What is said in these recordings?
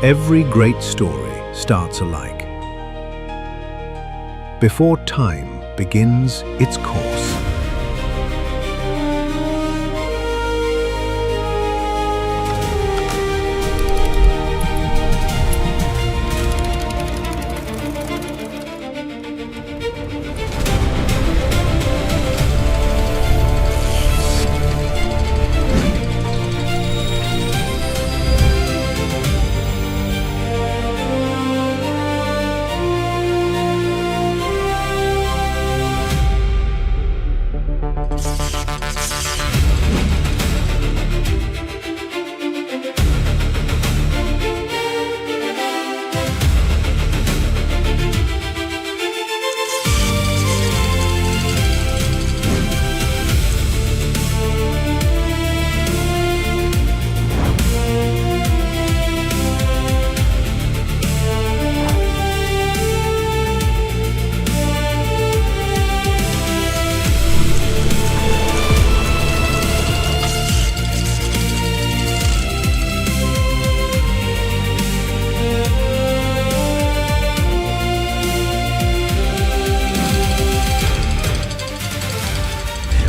Every great story starts alike. Before time begins its course.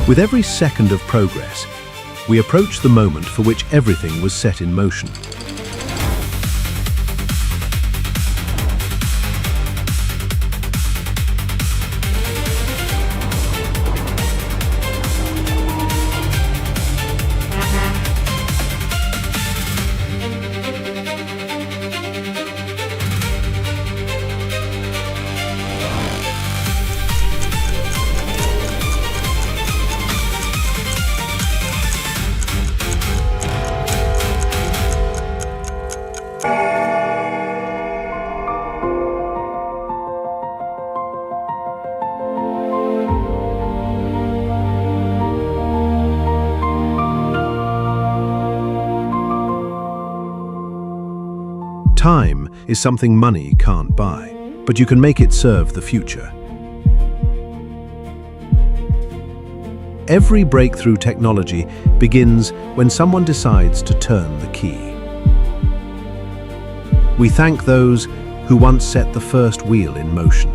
With every second of progress, we approach the moment for which everything was set in motion. Time is something money can't buy, but you can make it serve the future. Every breakthrough technology begins when someone decides to turn the key. We thank those who once set the first wheel in motion.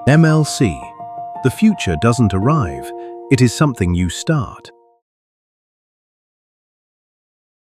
MLC. The future doesn't arrive, it is something you start.